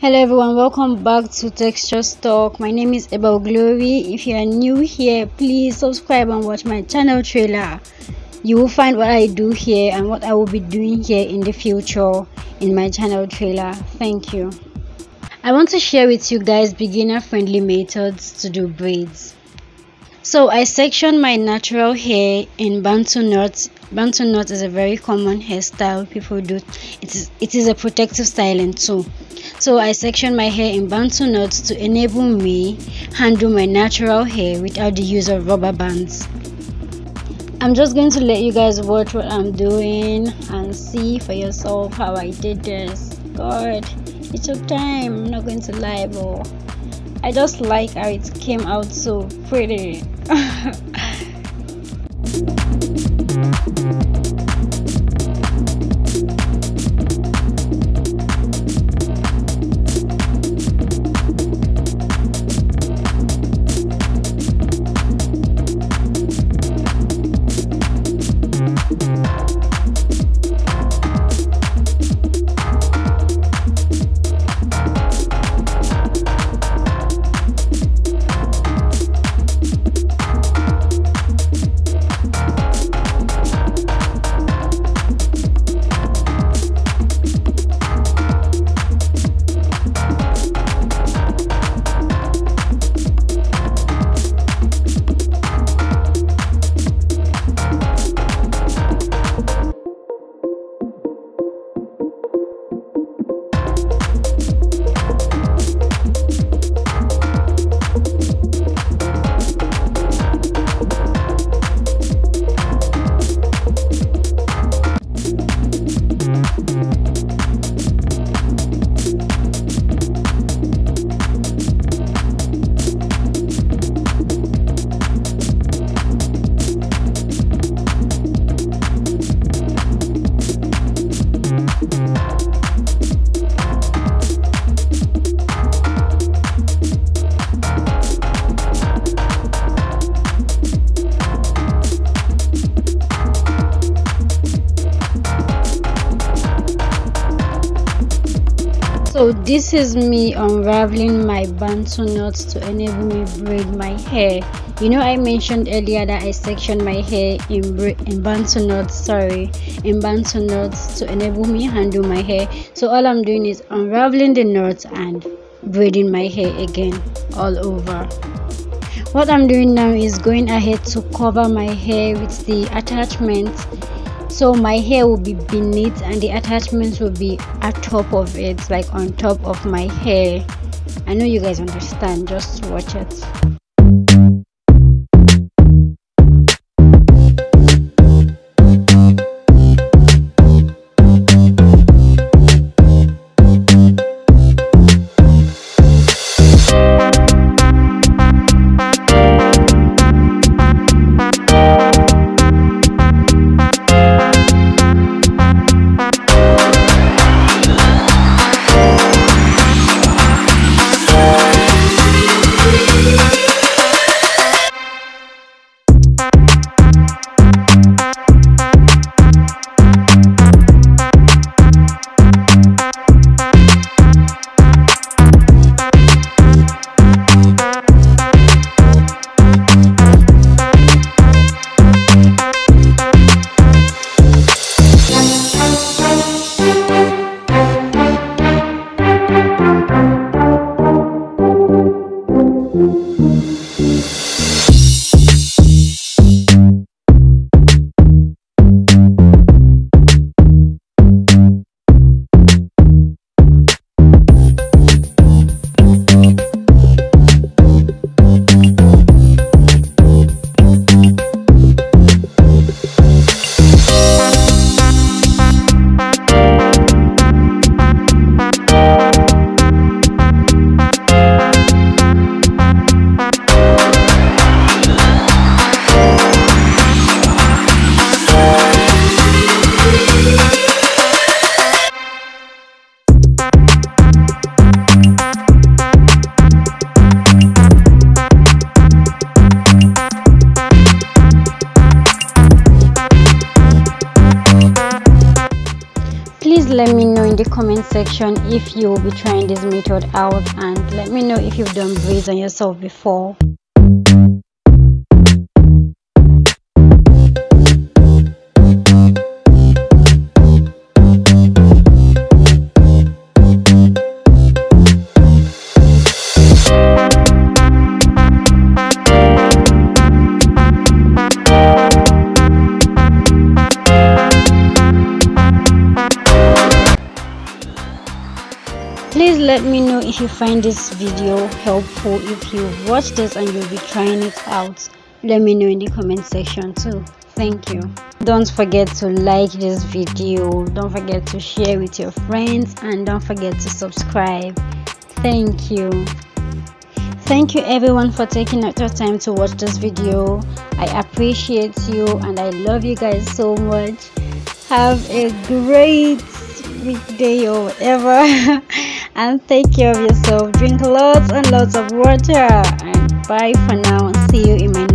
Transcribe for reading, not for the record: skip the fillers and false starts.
Hello everyone, welcome back to Texture Talk. My name is Eba Glory. If you are new here, please subscribe and watch my channel trailer. You will find what I do here and what I will be doing here in the future in my channel trailer. Thank you. I want to share with you guys beginner friendly methods to do braids. So I section my natural hair in Bantu knots. Bantu knot is a very common hairstyle people do. It is a protective styling too. So I section my hair in Bantu knots to enable me handle my natural hair without the use of rubber bands. I'm just going to let you guys watch what I'm doing and see for yourself how I did this. God, it took time, I'm not going to lie, but I just like how it came out so pretty. So this is me unraveling my Bantu knots to enable me braid my hair. You know, I mentioned earlier that I sectioned my hair in Bantu knots, to enable me handle my hair. So all I'm doing is unraveling the knots and braiding my hair again all over. What I'm doing now is going ahead to cover my hair with the attachment. So my hair will be beneath and the attachments will be at top of it, like on top of my hair. I know you guys understand, just watch it. Please let me know in the comment section if you will be trying this method out, and let me know if you've done braids on yourself before. Please let me know if you find this video helpful. If you watched this and you'll be trying it out, let me know in the comment section too. Thank you. Don't forget to like this video, don't forget to share with your friends, and don't forget to subscribe. Thank you. Thank you everyone for taking out your time to watch this video. I appreciate you and I love you guys so much. Have a great weekday or whatever. And take care of yourself. Drink lots and lots of water. And bye for now. See you in my